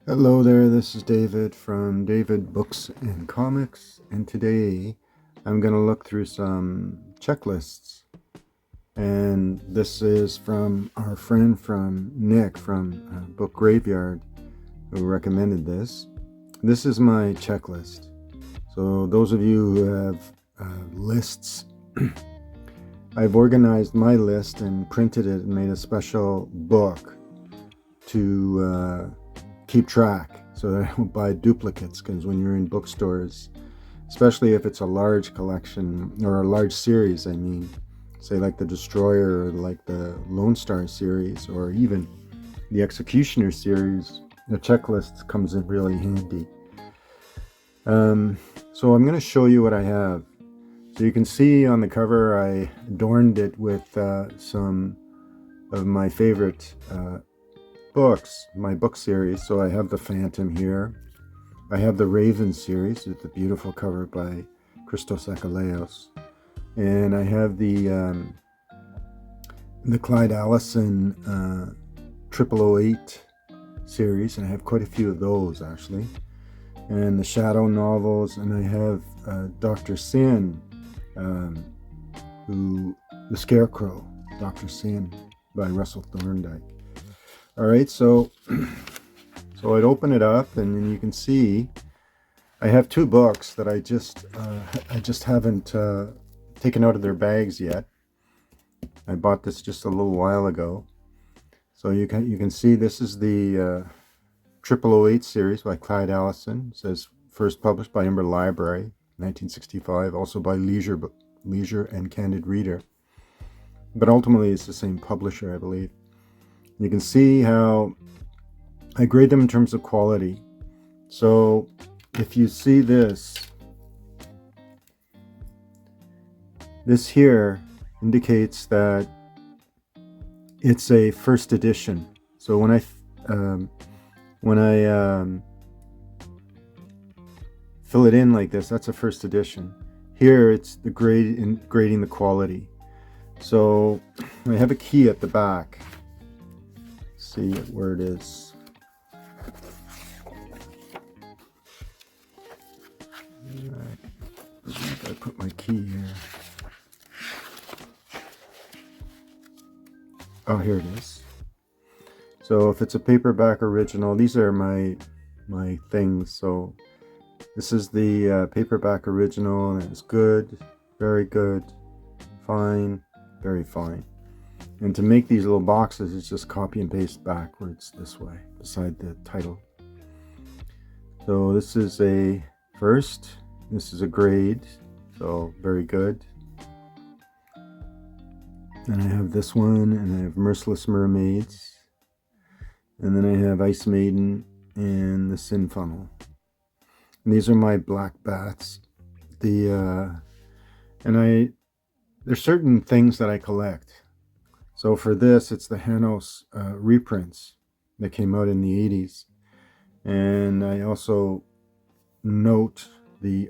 Hello there, this is David from David Books and Comics, and today I'm going to look through some checklists. And this is from our friend from Nick from Book Graveyard, who recommended this. This is my checklist. So, those of you who have lists, I've organized my list and printed it and made a special book to keep track so that I don't buy duplicates, because when you're in bookstores, especially if it's a large collection or a large series, I mean, say like the Destroyer or like the Lone Star series or even the Executioner series, the checklist comes in really handy. So I'm going to show you what I have. So you can see on the cover I adorned it with some of my favorite books, my book series. So I have the Phantom here. I have the Raven series with the beautiful cover by Christos Achilleos. And I have the Clyde Allison 0008 series, and I have quite a few of those actually. And the Shadow novels, and I have Dr. Sin, the Scarecrow, Dr. Sin by Russell Thorndike. All right, so I'd open it up, and then you can see I have two books that I just haven't taken out of their bags yet. I bought this just a little while ago. So you can see this is the 0008 series by Clyde Allison. It says first published by Ember Library, 1965, also by Leisure and Candid Reader. But ultimately it's the same publisher, I believe. You can see how I grade them in terms of quality. So if you see this here indicates that it's a first edition. So when I fill it in like this, that's a first edition. Here it's the grading the quality. So I have a key at the back. Let's see where it is. I put my key here. Oh, here it is. So if it's a paperback original, these are my things. So this is the paperback original, and it's good, very good, fine, very fine. And to make these little boxes, it's just copy and paste backwards this way, beside the title. So this is a first, this is a grade, so very good. And I have this one, and I have Merciless Mermaids, and then I have Ice Maiden and the Sin Funnel. And these are my black bats. There's certain things that I collect. So for this, it's the Hanos reprints that came out in the 80s. And I also note the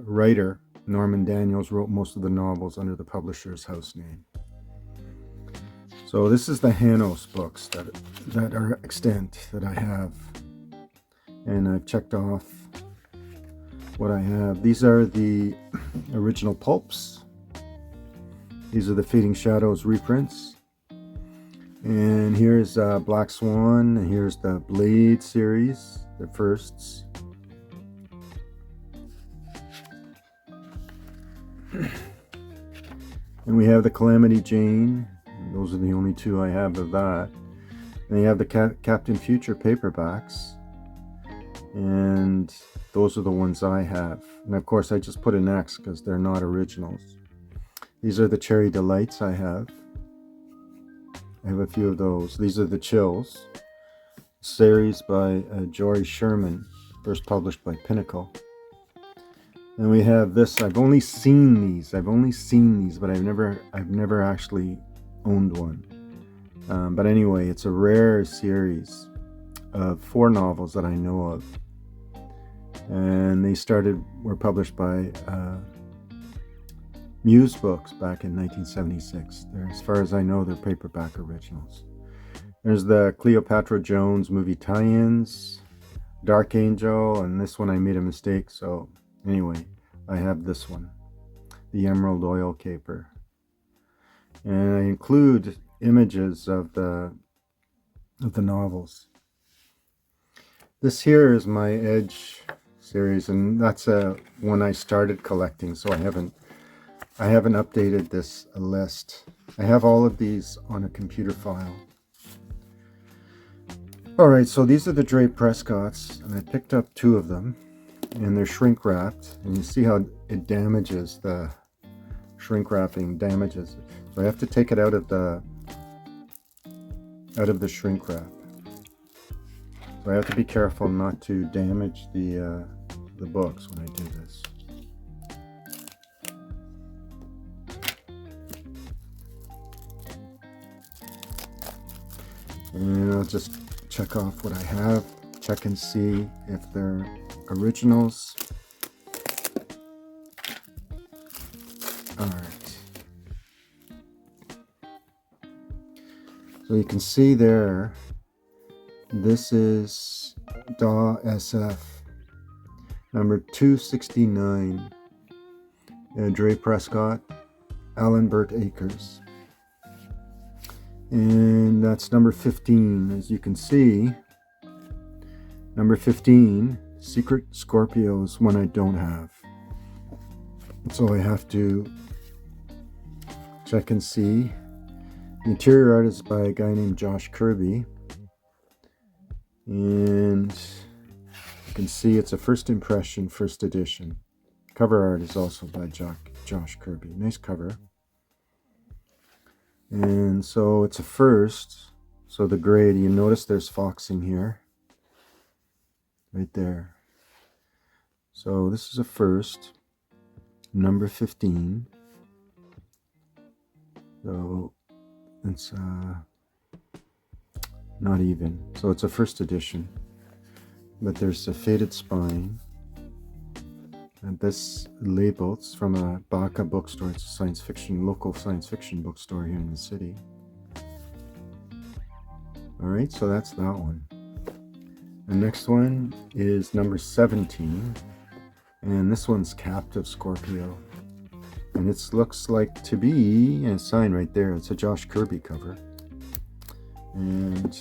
writer, Norman Daniels, wrote most of the novels under the publisher's house name. So this is the Hanos books that are extant that I have. And I've checked off what I have. These are the original pulps. These are the Fading Shadows reprints. And here's Black Swan, and here's the Blade series, the firsts. And we have the Calamity Jane. And those are the only two I have of that. And you have the Captain Future paperbacks. And those are the ones I have. And of course I just put an X because they're not originals. These are the Cherry Delights I have. I have a few of those. These are the Chills, series by Jory Sherman, first published by Pinnacle. And we have this. I've only seen these, but I've never actually owned one. But anyway, it's a rare series of 4 novels that I know of. And they were published by Muse Books back in 1976. As far as I know, they're paperback originals. There's the Cleopatra Jones movie tie-ins. Dark Angel, and this one I made a mistake, so anyway, I have this one, the Emerald Oil Caper. And I include images of the novels. This here is my Edge series, and that's one I started collecting, so I haven't updated this list. I have all of these on a computer file. Alright, so these are the Dre Prescotts, and I picked up 2 of them, and they're shrink wrapped, and you see how it damages, the shrink wrapping damages. So I have to take it out of the shrink wrap. So I have to be careful not to damage the books when I do this. And I'll just check off what I have, check and see if they're originals. Alright. So you can see there, this is DAW SF number 269, Dre Prescott, Alan Burt Akers. And that's number 15. As you can see, number 15, Secret Scorpios, one I don't have. So I have to check and see. The interior art is by a guy named Josh Kirby. And you can see it's a first impression, first edition. Cover art is also by Josh Kirby. Nice cover. And so it's a first. So the grade, you notice there's foxing here. Right there. So this is a first. Number 15. So it's not even. So it's a first edition. But there's a faded spine. And this label, it's from a Baka bookstore. It's a local science fiction bookstore here in the city. Alright, so that's that one. The next one is number 17. And this one's Captive Scorpio. And it looks like to be a sign right there. It's a Josh Kirby cover. And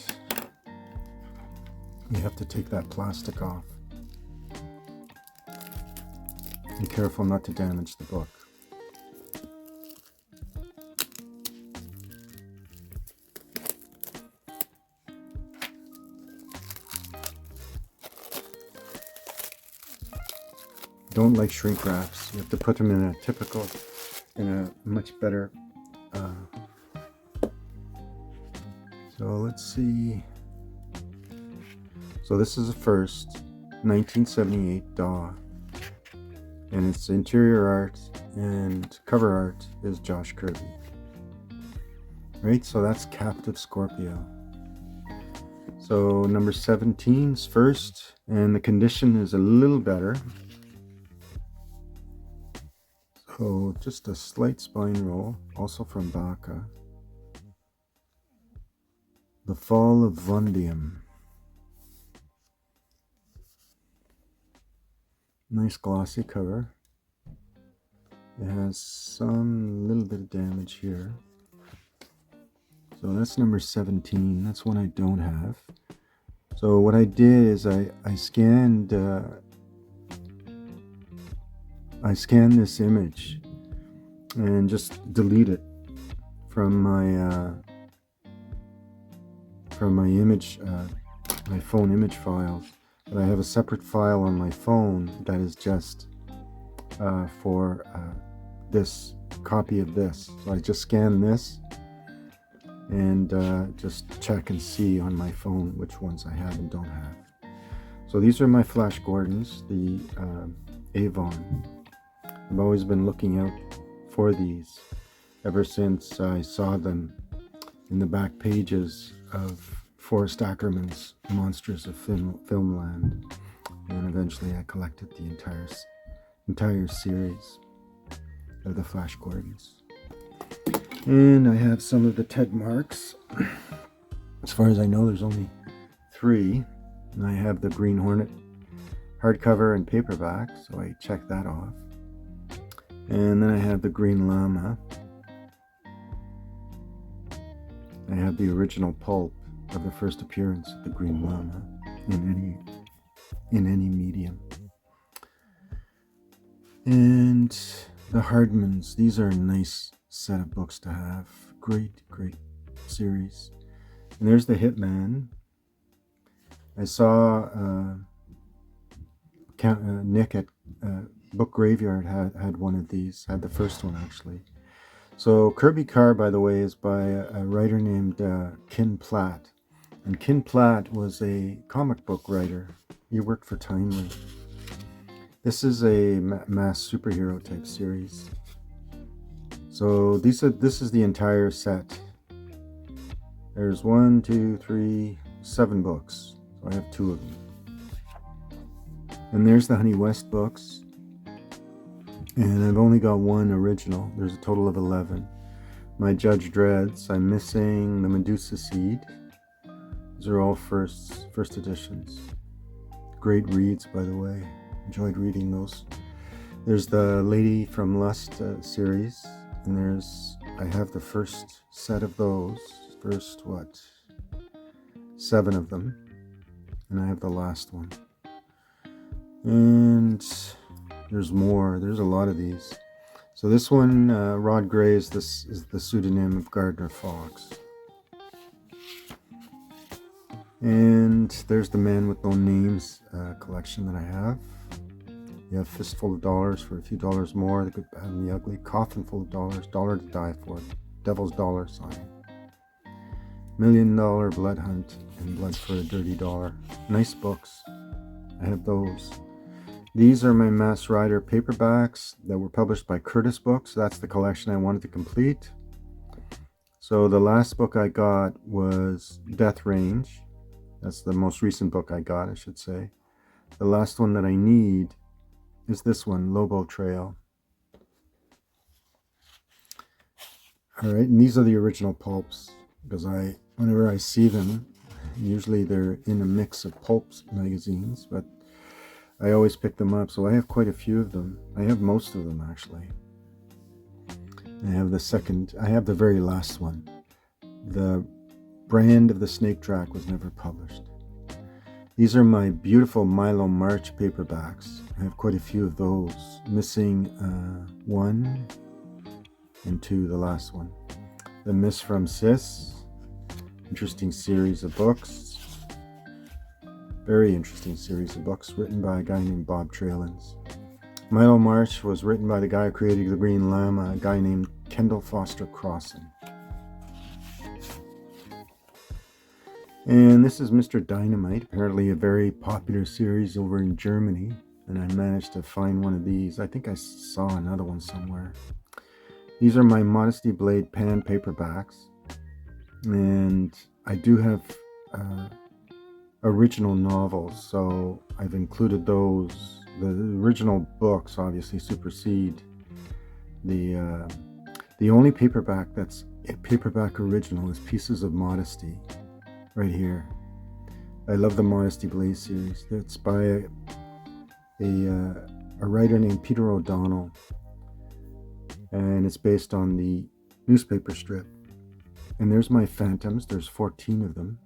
you have to take that plastic off. Be careful not to damage the book. Don't like shrink wraps. You have to put them in a much better. So let's see. So this is a first, 1978 DAW. And its interior art and cover art is Josh Kirby. Right, so that's Captive Scorpio. So number 17's first, and the condition is a little better. So just a slight spine roll, also from Baka. The Fall of Vondium. Nice glossy cover. It has some little bit of damage here. So that's number 17. That's one I don't have. So what I did is I scanned this image and just delete it from my image, my phone image files. But I have a separate file on my phone that is just for this copy of this. So I just scan this and just check and see on my phone which ones I have and don't have. So these are my Flash Gordons, the Avon. I've always been looking out for these ever since I saw them in the back pages of Forrest Ackerman's Monsters of Filmland, and eventually I collected the entire series of the Flash Gordons. And I have some of the Ted Marks. As far as I know, there's only 3. And I have the Green Hornet hardcover and paperback, so I checked that off. And then I have the Green Llama. I have the original pulp of the first appearance of the Green Llama in any medium. And the Hardmans, these are a nice set of books to have. Great series. And there's the Hitman. I saw Nick at Book Graveyard had one of these, had the first one actually. So Kirby Carr, by the way, is by a writer named Ken Platt. And Ken Platt was a comic book writer. He worked for Timely. This is a mass superhero type series. So this is the entire set. There's 1, 2, 3, 7 books. So I have 2 of them. And there's the Honey West books. And I've only got 1 original. There's a total of 11. My Judge Dreads. I'm missing the Medusa Seed. These are all first editions. Great reads, by the way. Enjoyed reading those. There's the Lady from Lust series, and I have the first set of those. First 7 of them, and I have the last one. And there's more. There's a lot of these. So this one, Rod Gray, is the pseudonym of Gardner Fox. And there's the Man with No Names collection that I have. You have Fistful of Dollars for a few dollars more. The Good, Bad, and the Ugly. Coffin Full of Dollars. Dollar to Die For. Devil's Dollar Sign. $1 Million Blood Hunt and Blood for a Dirty Dollar. Nice books. I have those. These are my Mass Rider paperbacks that were published by Curtis Books. That's the collection I wanted to complete. So the last book I got was Death Range. That's the most recent book I got, I should say. The last one that I need is this one, Lobo Trail. All right, and these are the original pulps, because whenever I see them, usually they're in a mix of pulps magazines, but I always pick them up, so I have quite a few of them. I have most of them, actually. I have the very last one. The Brand of the Snake Track was never published. These are my beautiful Milo March paperbacks. I have quite a few of those. Missing 1 and 2, the last one. The Miss from Sis. Interesting series of books. Very interesting series of books written by a guy named Bob Trailins. Milo March was written by the guy who created the Green Llama, a guy named Kendall Foster Crossan. And this is Mr. Dynamite, apparently a very popular series over in Germany. And I managed to find one of these. I think I saw another one somewhere. These are my Modesty Blade Pan paperbacks. And I do have original novels, so I've included those. The original books obviously supersede the only paperback that's a paperback original is Pieces of Modesty, right here. I love the Modesty Blade series. It's by a writer named Peter O'Donnell, and it's based on the newspaper strip. And there's my Phantoms. There's 14 of them,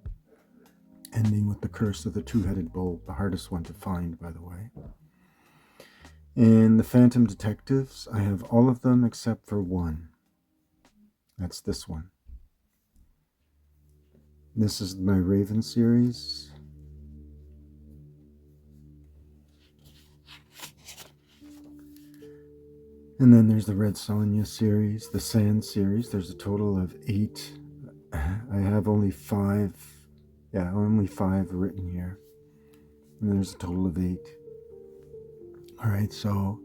ending with the Curse of the Two-Headed Bull, the hardest one to find, by the way. And the Phantom Detectives, I have all of them except for one. That's this one. This is my Raven series. And then there's the Red Sonja series, the Sand series. There's a total of 8. I have only 5. Yeah, only 5 written here. And there's a total of 8. All right, so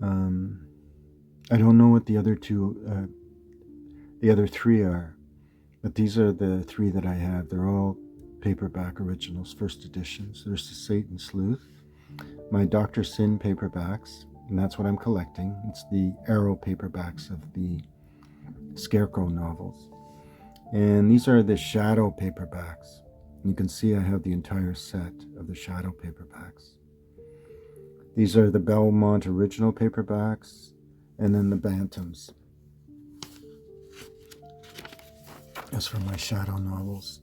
I don't know what the other 3 are, but these are the 3 that I have. They're all paperback originals, first editions. There's the Satan Sleuth, my Dr. Sin paperbacks, and that's what I'm collecting. It's the Arrow paperbacks of the Scarecrow novels. And these are the Shadow paperbacks. You can see I have the entire set of the Shadow paperbacks. These are the Belmont original paperbacks, and then the Bantams. As for my Shadow novels,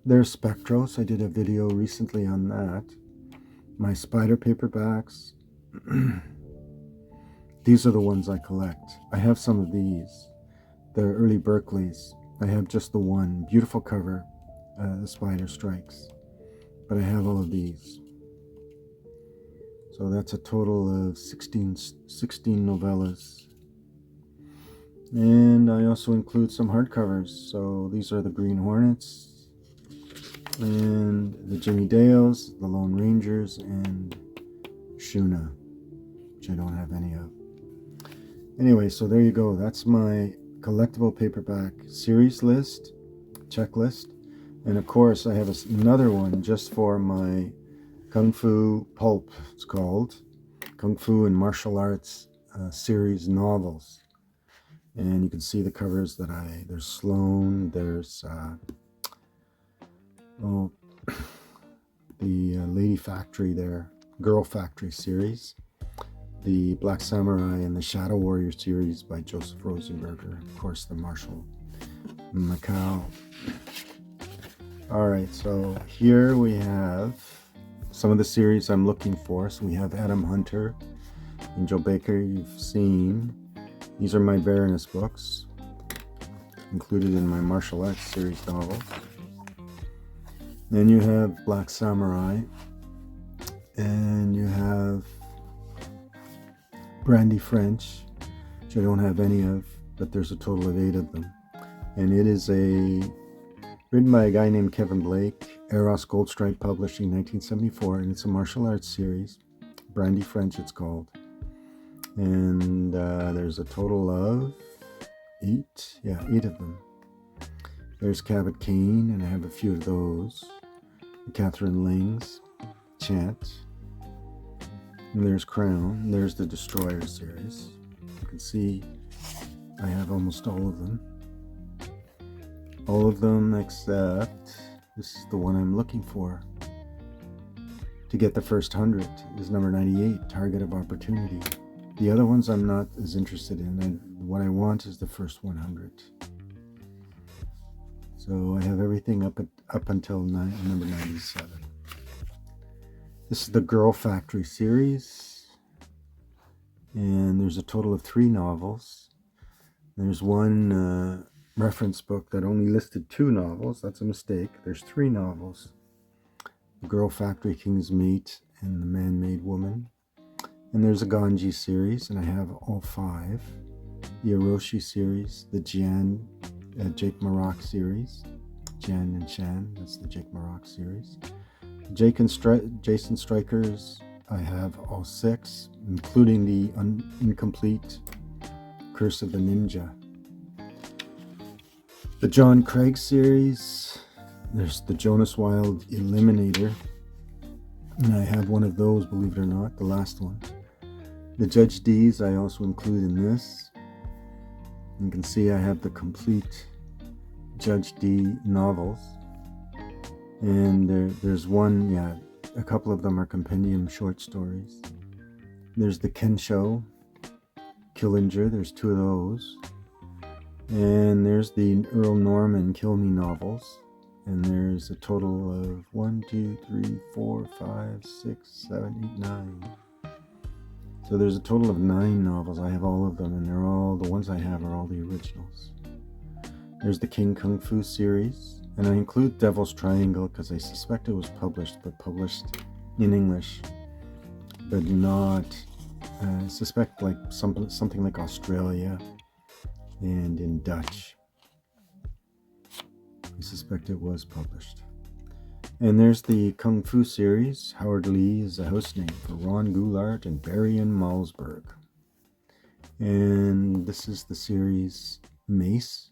there's Spectros. I did a video recently on that. My Spider paperbacks. These are the ones I collect. I have some of these. They're early Berkeleys. I have just the one. Beautiful cover, The Spider Strikes. But I have all of these. So that's a total of 16 novellas. And I also include some hardcovers. So these are the Green Hornets, and the Jimmy Dales, the Lone Rangers, and Shuna, which I don't have any of. Anyway, so there you go. That's my collectible paperback series list, checklist. And of course, I have another one just for my Kung Fu Pulp, it's called. Kung Fu and Martial Arts series novels. And you can see the covers that there's Sloane, there's the Lady Factory there, Girl Factory series, the Black Samurai and the Shadow Warrior series by Joseph Rosenberger, of course the Marshall Macau. Alright, so here we have some of the series I'm looking for. So we have Adam Hunter and Joe Baker, you've seen. These are my Baroness books, included in my martial arts series novels. Then you have Black Samurai, and you have Brandy French, which I don't have any of, but there's a total of 8 of them. And it is written by a guy named Kevin Blake, Eros Goldstripe Publishing, 1974, and it's a martial arts series. Brandy French, it's called. And there's a total of 8 of them. There's Cabot Kane, and I have a few of those. Catherine Ling's Chant. And there's Crown. There's the Destroyer series. You can see I have almost all of them. All of them except this is the one I'm looking for. To get the first 100 is number 98, Target of Opportunity. The other ones I'm not as interested in, and what I want is the first 100. So I have everything up until number 97. This is the Girl Factory series, and there's a total of 3 novels. There's one reference book that only listed 2 novels. That's a mistake. There's 3 novels. The Girl Factory, King's Mate, and The Man-Made Woman. And there's a Ganji series, and I have all 5. The Orochi series, the Jake Maroc series. Jan and Shan, that's the Jake Maroc series. Jason Strikers, I have all 6, including the incomplete Curse of the Ninja. The John Craig series, there's the Jonas Wilde Eliminator, and I have one of those, believe it or not, the last one. The Judge D's I also include in this. You can see I have the complete Judge D novels. And there's one, a couple of them are compendium short stories. There's the Kensho Killinger, there's 2 of those. And there's the Earl Norman Kill Me novels. And there's a total of 1, 2, 3, 4, 5, 6, 7, 8, 9. So there's a total of 9 novels. I have all of them, and they're all, the ones I have are all the originals. There's the King Kung Fu series, and I include Devil's Triangle because I suspect it was published in English, but not, I suspect like something like Australia and in Dutch. I suspect it was published. And there's the Kung Fu series. Howard Lee is a host name for Ron Goulart and Barry Malzberg. And this is the series Mace.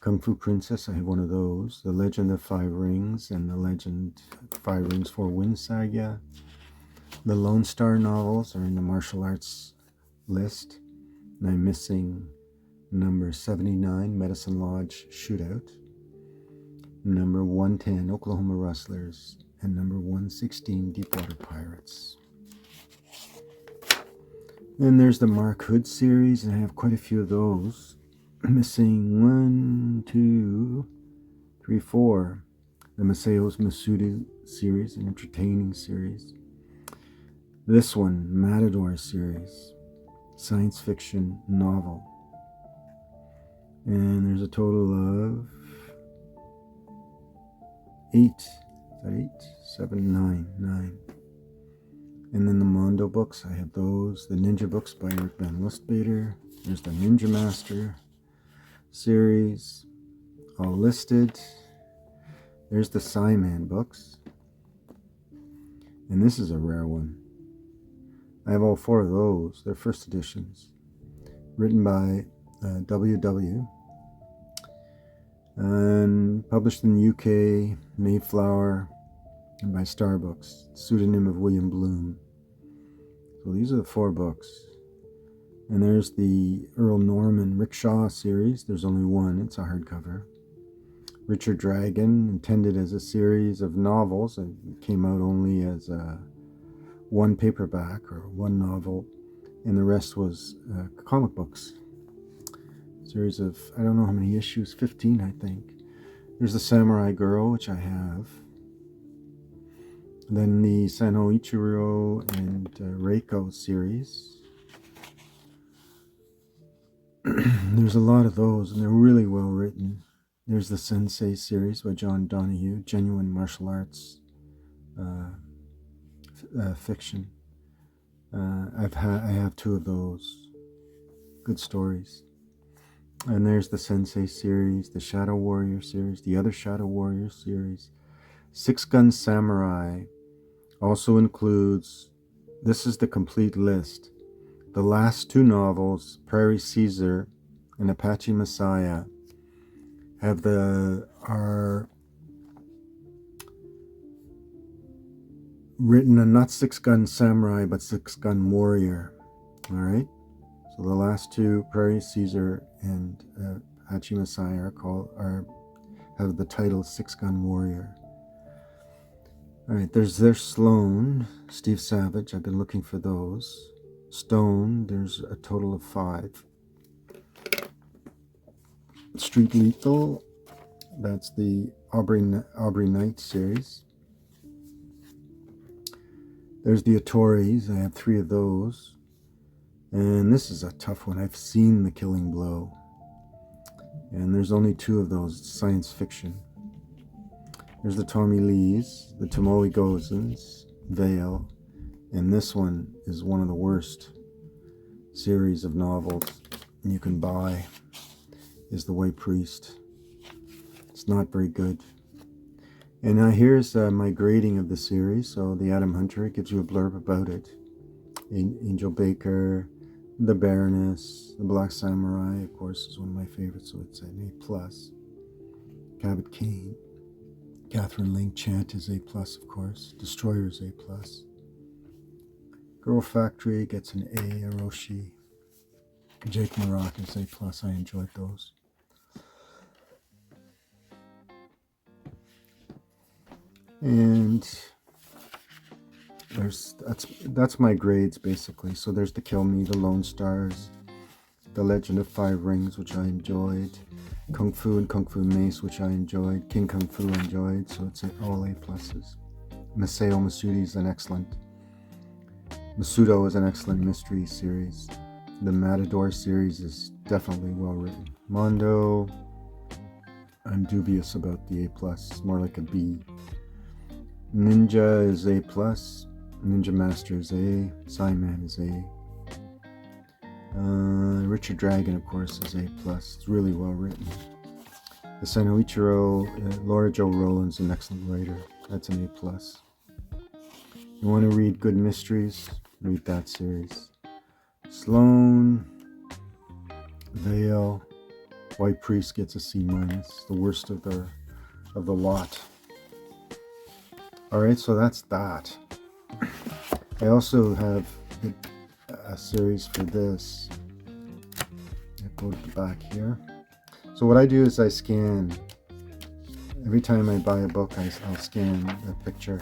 Kung Fu Princess, I have one of those. The Legend of 5 Rings and the Legend of 5 Rings 4 Winds Saga. The Lone Star novels are in the martial arts list. And I'm missing number 79, Medicine Lodge Shootout. number 110, Oklahoma Rustlers, and number 116, Deepwater Pirates. Then there's the Mark Hood series, and I have quite a few of those. I'm missing 1, 2, 3, 4. The Masao's Masuda series, an entertaining series. This one, Matador series, science fiction novel. And there's a total of 8. Is that 8? 7, 9. And then the Mondo books, I have those. The Ninja books by Eric Van Lustbader. There's the Ninja Master series, all listed. There's the Psyman books. And this is a rare one. I have all 4 of those. They're first editions. Written by W.W. and published in the UK, Mayflower, and by Star Books, pseudonym of William Bloom. So these are the 4 books. And there's the Earl Norman Rickshaw series. There's only one. It's a hardcover. Richard Dragon, intended as a series of novels. It came out only as one paperback or one novel, and the rest was comic books. Series of, I don't know how many issues, 15 I think. There's the Samurai Girl, which I have. Then the Sanoichiro and Reiko series. There's a lot of those, and they're really well written. There's the Sensei series by John Donahue, genuine martial arts fiction. I have 2 of those. Good stories. And there's the Sensei series, the Shadow Warrior series, the other Shadow Warrior series. Six Gun Samurai also includes, this is the complete list, the last 2 novels, Prairie Caesar and Apache Messiah, are written on not Six Gun Samurai, but Six Gun Warrior. All right. So the last 2, Prairie Caesar and Apache Messiah, have the title Six Gun Warrior. All right. There's Sloan, Steve Savage. I've been looking for those. Stone. There's a total of 5. Street Lethal, that's the Aubrey Knight series. There's the Attoris, I have 3 of those. And this is a tough one. I've seen The Killing Blow. And there's only 2 of those, science fiction. There's the Tommy Lees, the Tomoe Gozens, Veil. And this one is one of the worst series of novels you can buy. Is The White Priest. It's not very good. And now here's my grading of the series. So the Adam Hunter gives you a blurb about it. Angel Baker, The Baroness, The Black Samurai, of course, is one of my favorites, so it's an A+. Cabot Kane, Catherine Ling Chant is A+, of course. Destroyer is A+. Girl Factory gets an A. Aroshi. Jake Maroc is A+. I enjoyed those. And that's my grades basically. So there's The Kill Me, The Lone Stars, The Legend of 5 Rings, which I enjoyed, Kung Fu and Kung Fu Mace, which I enjoyed, King Kung Fu I enjoyed, so it's all A+. Masao Masuda is Masudo is an excellent mystery series. The Matador series is definitely well written. Mondo, I'm dubious about the A+, it's more like a B. Ninja is A+, Ninja Master is A, Psyman is A. Richard Dragon, of course, is A+. It's really well written. The Sanoichiro, Laura Jo Rowland's an excellent writer. That's an A+. You want to read good mysteries? Read that series. Sloan, Veil, White Priest gets a C-, the worst of the lot. Alright, so that's that. I also have a series for this. I go to the back here. So what I do is I scan every time I buy a book, I'll scan the picture.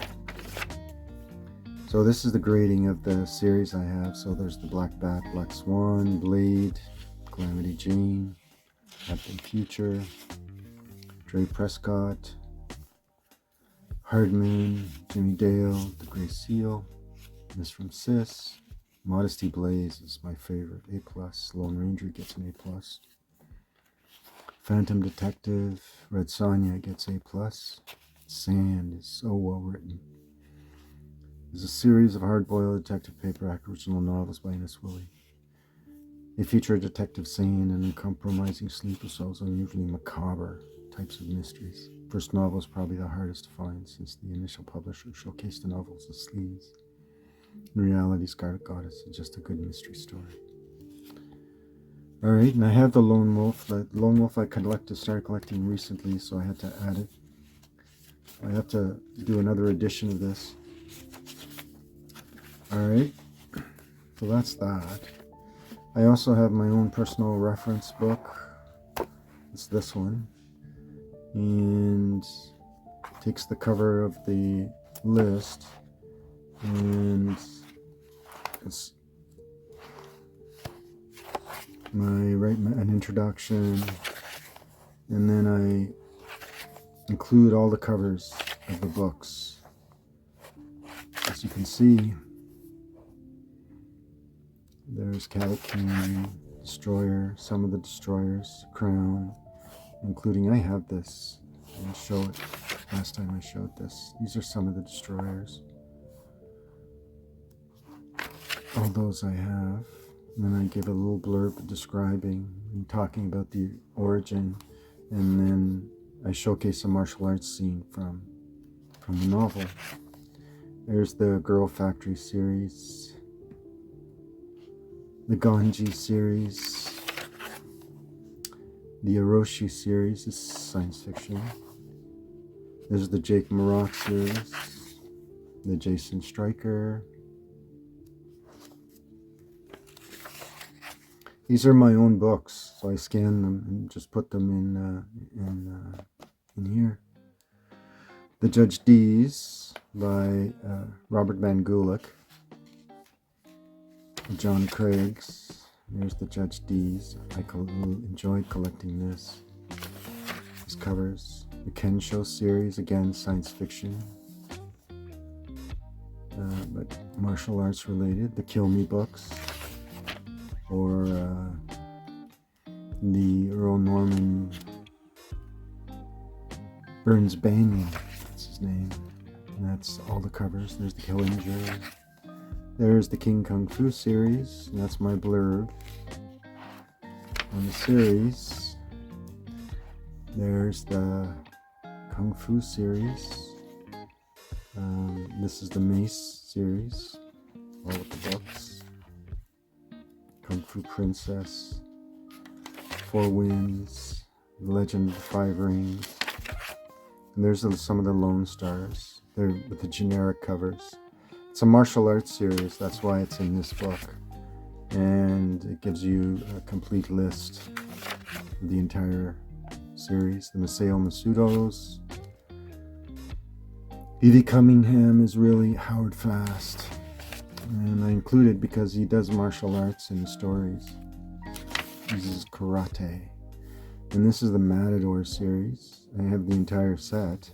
So this is the grading of the series I have. So there's the Black Bat, Black Swan, Blade, Calamity Jane, Captain Future, Dre Prescott, Hardman, Jimmy Dale, The Gray Seal, Miss from Sis, Modesty Blaze is my favorite, A+. Lone Ranger gets an A+. Phantom Detective, Red Sonja gets A+. Sand is so well written. There's a series of hard-boiled detective paperback original novels by Ines Willy. They feature a detective sane and uncompromising sleeper cells, unusually macabre types of mysteries. First novel is probably the hardest to find since the initial publisher showcased the novels as sleaze. In reality, Scarlet Goddess is just a good mystery story. Alright, and I have the Lone Wolf. The Lone Wolf I started collecting recently, so I had to add it. I have to do another edition of this. Alright, so that's that. I also have my own personal reference book. It's this one. And it takes the cover of the list and it's an introduction, and then I include all the covers of the books. As you can see, there's Cattle King, Destroyer, some of the Destroyers, Crown, including I have this. I'll show it. Last time I showed this. These are some of the Destroyers. All those I have. And then I give a little blurb describing and talking about the origin, and then I showcase a martial arts scene from the novel. There's the Girl Factory series, the Ganji series, the Orochi series is science fiction. There's the Jake Maroc series, the Jason Stryker. These are my own books, so I scan them and just put them in here. The Judge D's by Robert Van Gulik. John Craig's. There's the Judge D's. I enjoyed collecting this. These covers. The Kensho series, again science fiction, but martial arts related. The Kill Me books, or the Earl Norman Burns Banyan, that's his name. And that's all the covers. There's the Killinger. There's the King Kung Fu series, and that's my blurb on the series. There's the Kung Fu series. This is the Mace series, all of the books. Kung Fu Princess, Four Winds, The Legend of the Five Rings. And there's some of the Lone Stars. They're with the generic covers. It's a martial arts series, that's why it's in this book. And it gives you a complete list of the entire series. The Masao Masudos. Evie Cunningham is really Howard Fast. And I included because he does martial arts in the stories. He uses karate. And this is the Matador series. I have the entire set.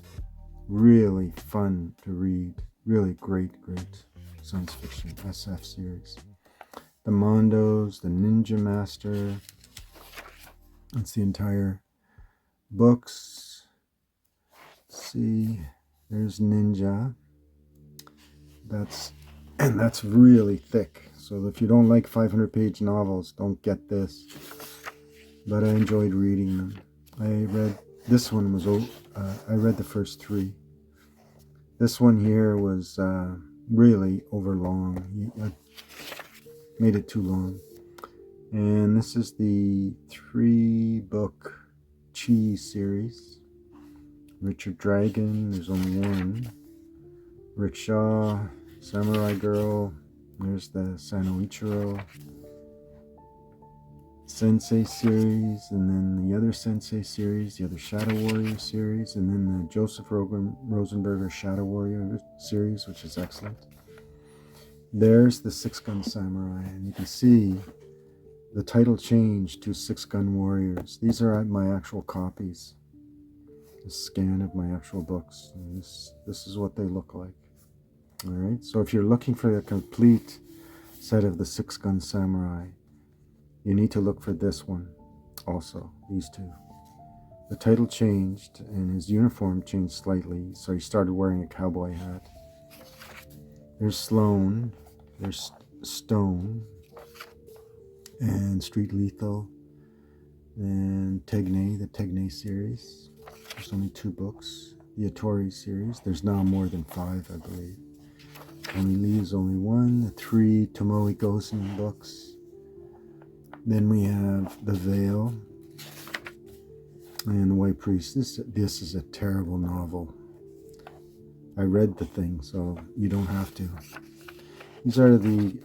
Really fun to read. Really great science fiction SF series. The Mondos, the Ninja Master. That's the entire books. Let's see, there's Ninja. That's really thick. So if you don't like 500-page novels, don't get this. But I enjoyed reading them. I read this one I read the first three. This one here was really overlong. I made it too long. And this is the 3-book Chi series. Richard Dragon, there's only one. Rick Shaw, Samurai Girl, there's the Sanoichiro Sensei series, and then the other Sensei series, the other Shadow Warrior series, and then the Joseph Rosenberger Shadow Warrior series, which is excellent. There's the Six Gun Samurai, and you can see the title changed to Six Gun Warriors. These are my actual copies, a scan of my actual books, and this is what they look like. All right, so if you're looking for a complete set of the Six Gun Samurai, you need to look for this one also, these two. The title changed and his uniform changed slightly, so he started wearing a cowboy hat. There's Sloan, there's Stone, and Street Lethal, and Tegne, the Tegne series. There's only 2 books. The Atori series, there's now more than 5, I believe. Only leaves only 1, the 3 Tomoe Gozen books. Then we have The Veil and The White Priest. This is a terrible novel. I read the thing, so you don't have to. These are the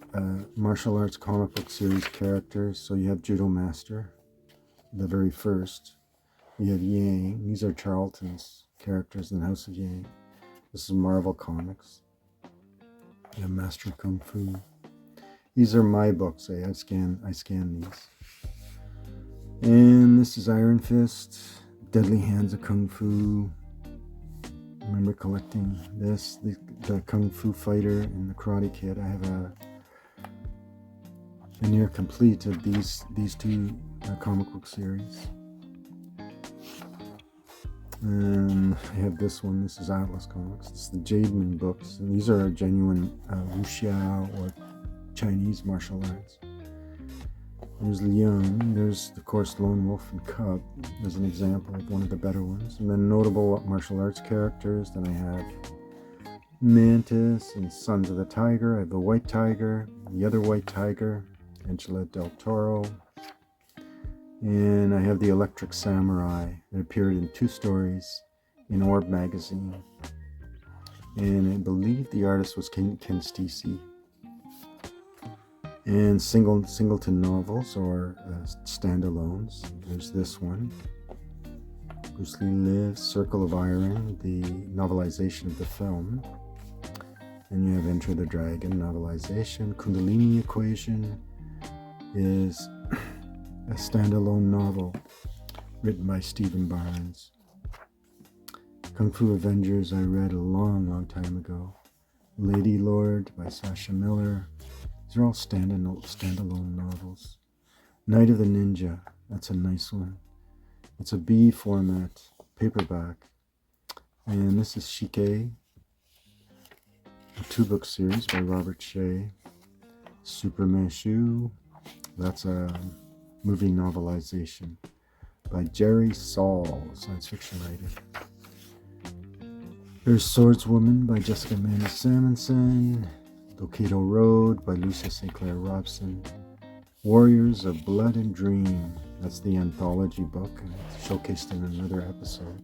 martial arts comic book series characters. So you have Judo Master, the very first. You have Yang. These are Charlton's characters in the House of Yang. This is Marvel Comics. You have Master of Kung Fu. These are my books. I scan these. And this is Iron Fist, Deadly Hands of Kung Fu. I remember collecting this, the Kung Fu Fighter and the Karate Kid. I have a near complete of these 2 comic book series. And I have this one. This is Atlas Comics. This is the Jademan books, and these are genuine wuxia or Chinese martial arts. There's Liang. There's, of course, Lone Wolf and Cub. There's an example of one of the better ones. And then notable martial arts characters. Then I have Mantis and Sons of the Tiger. I have the White Tiger, the other White Tiger, Angela Del Toro. And I have the Electric Samurai that appeared in 2 stories in Orb magazine. And I believe the artist was Ken Stacey. And singleton novels or standalones. There's this one. Bruce Lee Lives, Circle of Iron, the novelization of the film. And you have Enter the Dragon novelization. Kundalini Equation is a standalone novel written by Stephen Barnes. Kung Fu Avengers I read a long time ago. Lady Lord by Sasha Miller. These are all standalone novels. Night of the Ninja, that's a nice one. It's a B format paperback. And this is Shike, a 2-book series by Robert Shea. Super Meshu, that's a movie novelization by Jerry Saul, science fiction writer. There's Swordswoman by Jessica Mandy Samuelson. Locato Road by Lucia St. Clair Robson. Warriors of Blood and Dream. That's the anthology book, and it's showcased in another episode.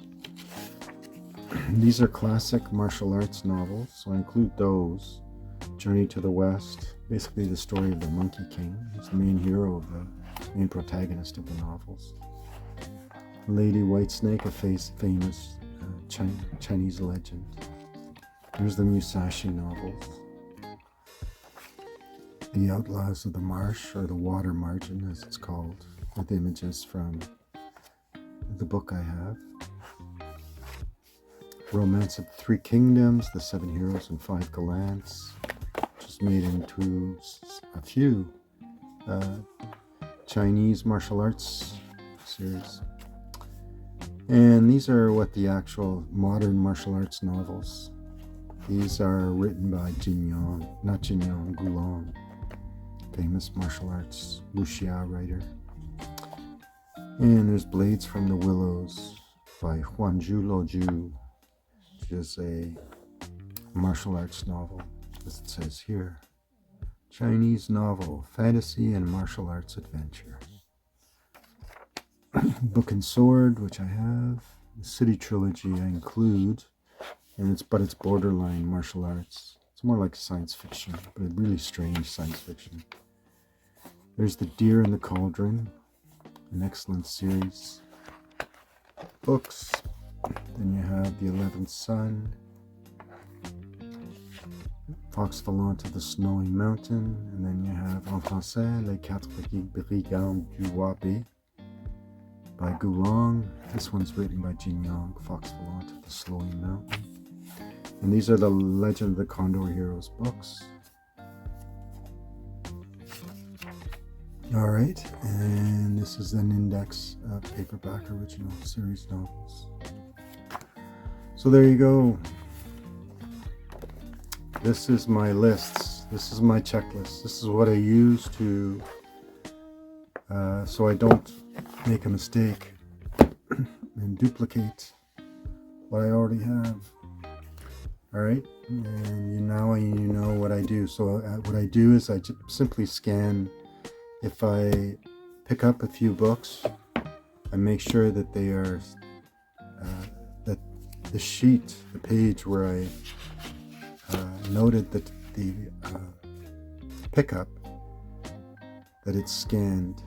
These are classic martial arts novels, so I include those. Journey to the West, basically the story of the Monkey King. He's the main hero of the main protagonist of the novels. Lady Whitesnake, a famous Chinese legend. Here's the Musashi novels. The Outlaws of the Marsh, or the Water Margin as it's called, with images from the book I have. Romance of the Three Kingdoms, The Seven Heroes and Five Gallants, which is made into a few Chinese martial arts series. And these are what the actual modern martial arts novels. These are written by Gulong, famous martial arts wuxia writer. And there's Blades from the Willows by Huanju Loju, which is a martial arts novel, as it says here. Chinese novel, fantasy and martial arts adventure. Book and Sword, which I have. The City Trilogy I include, and it's borderline martial arts. It's more like science fiction, but a really strange science fiction. There's The Deer in the Cauldron, an excellent series. Books. Then you have The 11th Son, Fox Volant of the Snowy Mountain, and then you have En Français, Les Quatre Brigands du Roi B by Gu Long. This one's written by Jin Yong, Fox Volant of the Snowy Mountain. And these are the Legend of the Condor Heroes books. Alright, and this is an index paperback original series novels. So there you go. This is my lists. This is my checklist. This is what I use to, so I don't make a mistake and duplicate what I already have. Alright, and now you know what I do. So what I do is I simply scan. If I pick up a few books, I make sure that they are, that the sheet, the page where I noted that the pickup, that it's scanned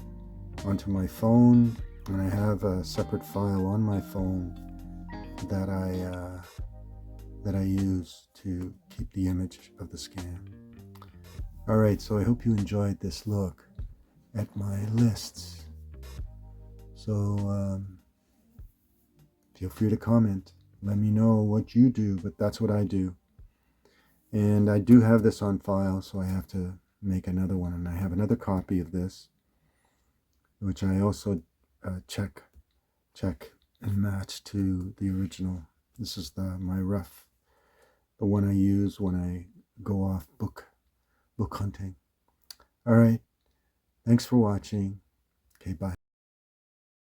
onto my phone, and I have a separate file on my phone that I use to keep the image of the scan. Alright, so I hope you enjoyed this look at my lists. So feel free to comment. Let me know what you do, but that's what I do. And I do have this on file, so I have to make another one. And I have another copy of this, which I also check and match to the original. This is the one I use when I go off book hunting. All right. Thanks for watching. Okay, bye.